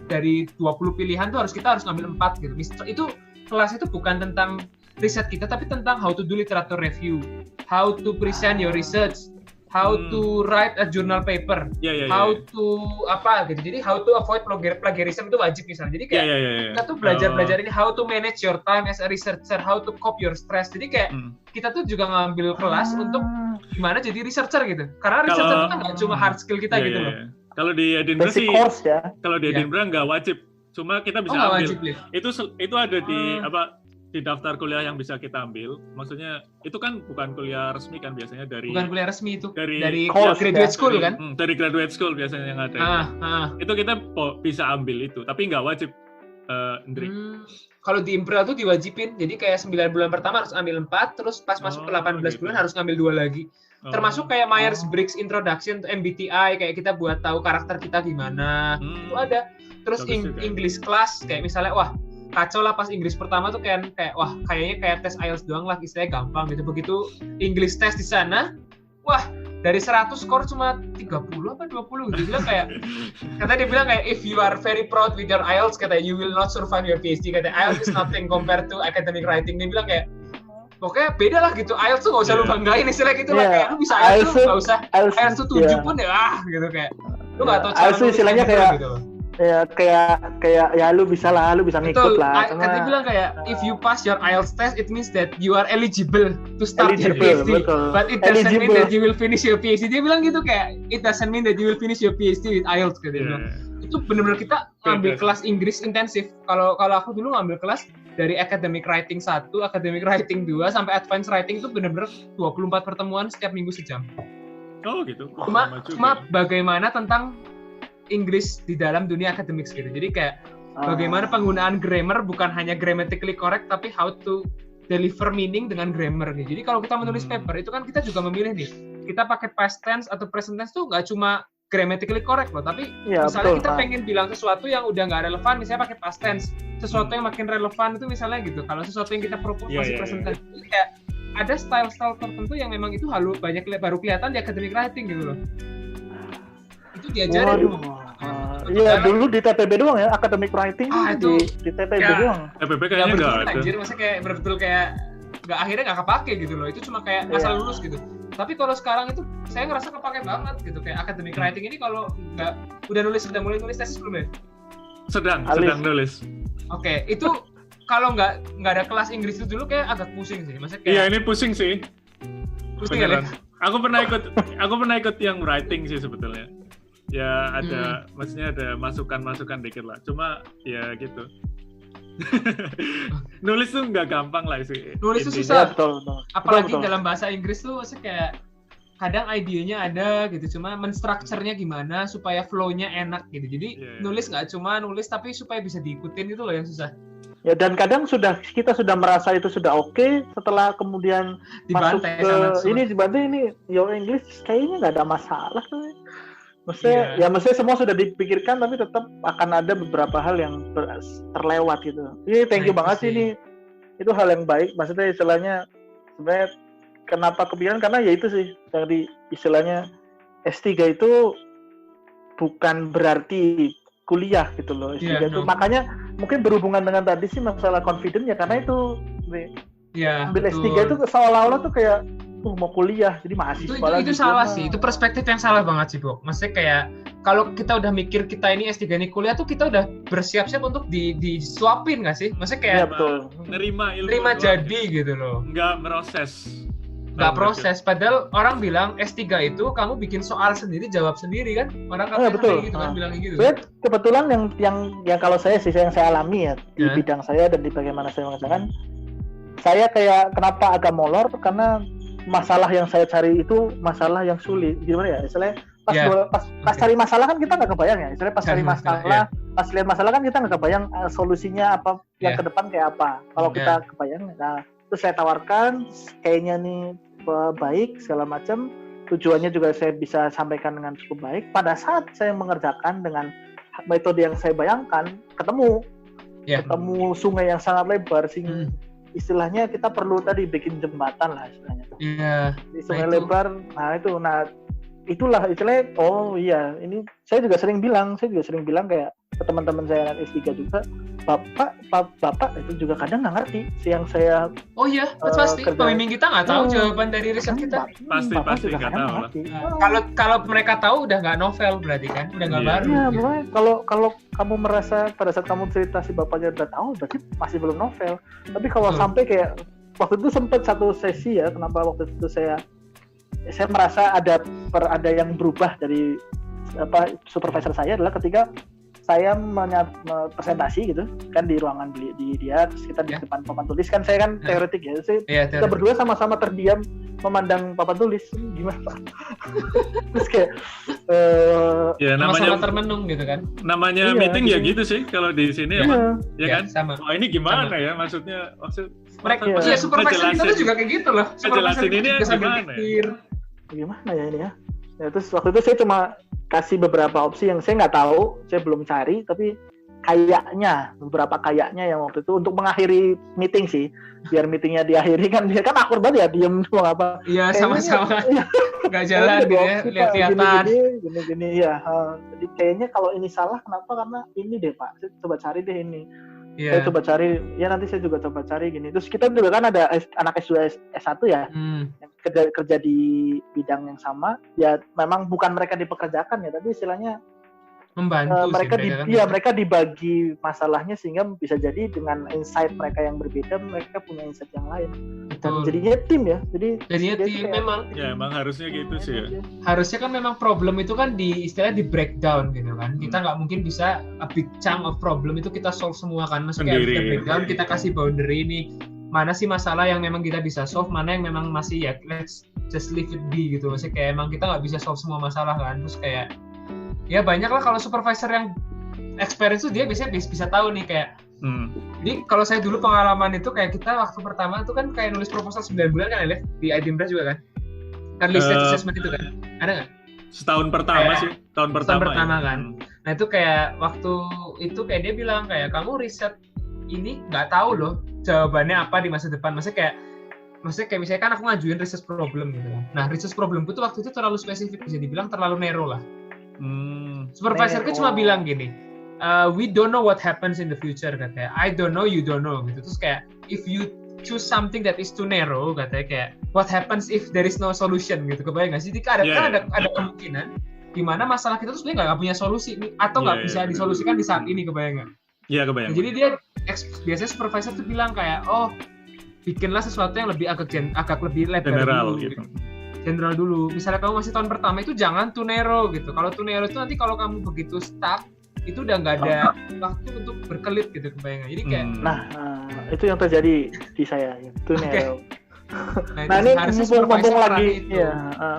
dari 20 pilihan tuh kita harus ngambil 4 gitu. Itu kelas itu bukan tentang riset kita, tapi tentang how to do literature review, how to present your research, how to write a journal paper, how to apa gitu. Jadi how to avoid plagiarism itu wajib misalnya. Jadi kayak kita tuh belajar ini how to manage your time as a researcher, how to cope your stress. Jadi kayak kita tuh juga ngambil kelas untuk gimana jadi researcher gitu. Karena researcher itu kan nggak cuma hard skill kita gitu loh. Kalau di Edinburgh sih, kalau di Edinburgh nggak wajib. Cuma kita bisa ambil. Wajib, itu ada di daftar kuliah yang bisa kita ambil. Maksudnya itu kan bukan kuliah resmi kan, biasanya bukan kuliah resmi itu dari graduate school kan, dari graduate school biasanya yang ada. Itu kita bisa ambil itu, tapi nggak wajib. Kalau di Imperial tuh diwajibin, jadi kayak 9 bulan pertama harus ambil 4, terus pas masuk ke 18 bulan harus ngambil 2 lagi. Termasuk kayak Myers-Briggs Introduction to MBTI, kayak kita buat tahu karakter kita gimana, itu ada. Terus English class, kayak misalnya kacau lah pas Inggris pertama tuh kayak kayaknya kayak tes IELTS doang lah, istilahnya gampang gitu. Begitu English test di sana, dari 100 skor cuma 30 apa 20 gitu. Dia bilang kayak if you are very proud with your IELTS, kata you will not survive your PhD, kata IELTS is nothing compared to academic writing. Dia bilang kayak pokoknya beda lah gitu, IELTS tuh gak usah lu banggain istilahnya gitu lah, kayak lu bisa IELTS tuh gak usah IELTS tuh 7 pun ya gitu, kayak lu gak tau cara IELTS istilahnya kayak gitu. Ya lu bisa ngikut lah. Kan dia bilang kayak if you pass your IELTS test, it means that you are eligible to start your PhD. Betul. But it doesn't mean that you will finish your PhD. Dia bilang gitu kayak it doesn't mean that you will finish your PhD with IELTS gitu. Itu benar-benar kita ngambil kelas Inggris intensif. Kalau aku dulu ngambil kelas dari academic writing 1, academic writing 2 sampai advanced writing itu benar-benar 24 pertemuan setiap minggu sejam. Oh gitu. Cuma bagaimana tentang Inggris di dalam dunia akademik gitu. Jadi kayak bagaimana penggunaan grammar, bukan hanya grammatically correct, tapi how to deliver meaning dengan grammar nih. Jadi kalau kita menulis paper itu kan kita juga memilih nih, kita pakai past tense atau present tense tuh nggak cuma grammatically correct loh, tapi misalnya kita pengen bilang sesuatu yang udah nggak relevan, misalnya pakai past tense. Sesuatu yang makin relevan itu misalnya gitu. Kalau sesuatu yang kita propose masih present tense, jadi kayak ada style-style tertentu yang memang itu baru kelihatan di academic writing gitu loh. Itu diajarin dulu. Iya, dulu di TPB doang ya, academic writing itu di TPB doang. TPB kayaknya enggak ada. Anjir, maksudnya kayak betul kayak akhirnya nggak kepake gitu loh. Itu cuma kayak asal lulus gitu. Tapi kalau sekarang itu saya ngerasa kepake banget gitu, kayak academic writing ini kalau udah mulai nulis tesis belum ya? Sedang nulis. Oke, itu kalau nggak ada kelas Inggris itu dulu kayak agak pusing sih. Maksudnya kayak iya, ini pusing sih. Pusing ya? Aku pernah ikut yang writing sih sebetulnya. Ya ada, maksudnya ada masukan dikit lah. Cuma ya gitu. Nulis tuh nggak gampang lah sih. Nulis tuh susah. Betul. Apalagi dalam bahasa Inggris tuh kayak kadang idenya ada gitu, cuma menstrukturnya gimana supaya flow-nya enak gitu. Jadi nulis nggak cuma nulis, tapi supaya bisa diikutin itu loh yang susah. Ya, dan kadang kita sudah merasa itu sudah oke, setelah kemudian dibantai masuk ke dibantai your English kayaknya nggak ada masalah tuh. Maksudnya semua sudah dipikirkan, tapi tetap akan ada beberapa hal yang terlewat gitu. Ini thank you banget sih ini. Itu hal yang baik. Maksudnya istilahnya sebenarnya kenapa kepikiran, karena ya itu sih dari istilahnya S3 itu bukan berarti kuliah gitu loh. S3 itu makanya mungkin berhubungan dengan tadi sih masalah confident ya, karena itu Iya. Ambil S3 itu seolah-olah tuh kayak mau kuliah, jadi mahasiswa lagi. Itu salah sih, itu perspektif yang salah banget sih, Bok. Maksudnya kayak kalau kita udah mikir kita ini S3 ini kuliah tuh kita udah bersiap-siap untuk disuapin nggak sih? Maksudnya kayak betul. Nerima ilmu. Terima jadi gitu loh. Nggak proses. Padahal orang bilang S3 itu kamu bikin soal sendiri, jawab sendiri kan? Orang betul. Gitu kan bilang gitu. Kebetulan yang kalau saya sih yang saya alami ya di bidang saya dan di bagaimana saya mengerjakan, saya kayak kenapa agak molor karena masalah yang saya cari itu masalah yang sulit. Gimana ya? Istilahnya pas cari masalah kan kita nggak kebayang ya. Istilahnya pas cari masalah, pas lihat masalah kan kita nggak kebayang solusinya apa yang ke depan kayak apa. Kalau kita kebayang, nah terus saya tawarkan kayaknya nih baik segala macam. Tujuannya juga saya bisa sampaikan dengan cukup baik. Pada saat saya mengerjakan dengan metode yang saya bayangkan, ketemu sungai yang sangat lebar sehingga istilahnya kita perlu tadi bikin jembatan lah istilahnya. Di sungai lebar. Nah itulah istilahnya. Oh iya, ini saya juga sering bilang kayak ke teman-teman saya yang S3 juga, bapak itu juga kadang nggak ngerti yang saya. Oh iya, pasti pembimbing kita nggak tahu jawaban dari riset kita. Pasti nggak tahu. Kalau mereka tahu udah nggak novel berarti kan, udah nggak baru. Iya, kalau kamu merasa pada saat kamu cerita si bapaknya udah tahu, berarti masih belum novel. Tapi kalau sampai kayak waktu itu sempat satu sesi ya, kenapa waktu itu saya merasa ada yang berubah dari supervisor saya adalah ketika saya presentasi gitu kan di ruangan di dia, terus kita di depan papan tulis kan, saya kan teoretik ya, kita berdua sama-sama terdiam memandang papan tulis, gimana Pak? Terus kayak namanya termenung gitu kan, namanya meeting ya gitu sih kalau di sini ya kan sama. Oh ini gimana ya maksud mereka supervisor kita tuh juga kayak gitu loh, jelasin ini gimana ya ini ya. Terus waktu itu saya cuma kasih beberapa opsi yang saya nggak tahu, saya belum cari, tapi beberapa kayaknya yang waktu itu untuk mengakhiri meeting sih, biar meetingnya diakhiri kan, dia kan akur banget ya, diem semua apa. Iya sama-sama, nggak jalan gitu ya, lihat-lihatan. Gini ya, jadi kayaknya kalau ini salah, kenapa? Karena ini deh Pak, saya coba cari deh ini. Saya coba cari, ya nanti saya juga coba cari gini. Terus kita juga kan ada anak S2, S1 ya, yang kerja di bidang yang sama. Ya memang bukan mereka dipekerjakan ya, tapi istilahnya membantu mereka dibagi masalahnya sehingga bisa jadi dengan insight mereka yang berbeda, mereka punya insight yang lain. Dan jadinya tim ya. Jadinya tim memang. Ya emang harusnya gitu sih ya. Harusnya kan memang problem itu kan di breakdown gitu kan. Kita nggak mungkin bisa a big chunk of problem itu kita solve semua kan. Maksudnya kita breakdown, kita kasih boundary ini. Mana sih masalah yang memang kita bisa solve, mana yang memang masih ya let's just leave it be gitu. Maksudnya kayak emang kita nggak bisa solve semua masalah kan. Terus kayak ya banyak lah kalau supervisor yang experience tuh dia biasanya bisa tahu nih kayak jadi kalau saya dulu pengalaman itu kayak kita waktu pertama itu kan kayak nulis proposal 9 bulan kan Elif di Edinburgh juga kan research assessment itu kan ada nggak? Setahun pertama kayak, sih tahun pertama kan. Nah itu kayak waktu itu kayak dia bilang kayak kamu riset ini nggak tahu loh jawabannya apa di masa depan. Maksudnya kayak misalnya kan aku ngajuin research problem gitu kan. Nah research problemku tuh waktu itu terlalu spesifik, bisa dibilang terlalu narrow lah. Supervisorku cuma bilang gini, we don't know what happens in the future katanya. I don't know, you don't know gitu. Terus kayak if you choose something that is too narrow katanya kayak what happens if there is no solution gitu. Kebayang nggak sih? Ada kemungkinan di mana masalah kita tuh sebenarnya nggak punya solusi atau nggak bisa disolusikan di saat ini, kebayang nggak? Iya kebayang. Nah, jadi dia biasanya supervisor tuh bilang kayak bikinlah sesuatu yang lebih agak lebih lebar general dulu, gitu. General dulu. Misalnya kamu masih tahun pertama itu jangan too narrow gitu. Kalau too narrow itu nanti kalau kamu begitu stuck itu udah nggak ada waktu untuk berkelit gitu, kebayang. Jadi kayak itu yang terjadi di saya too narrow. Nah ini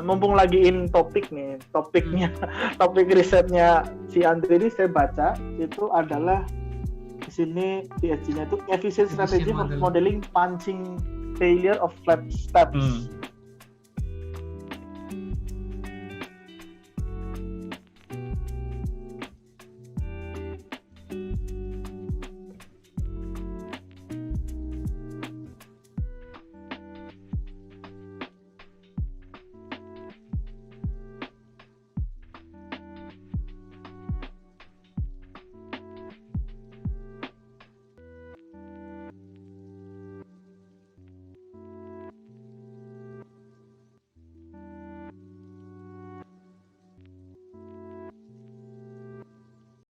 mumpung lagi in topik nih, topik risetnya si Andre ini saya baca itu adalah di sini PhD-nya itu efficient strategy for modeling punching failure of flat steps.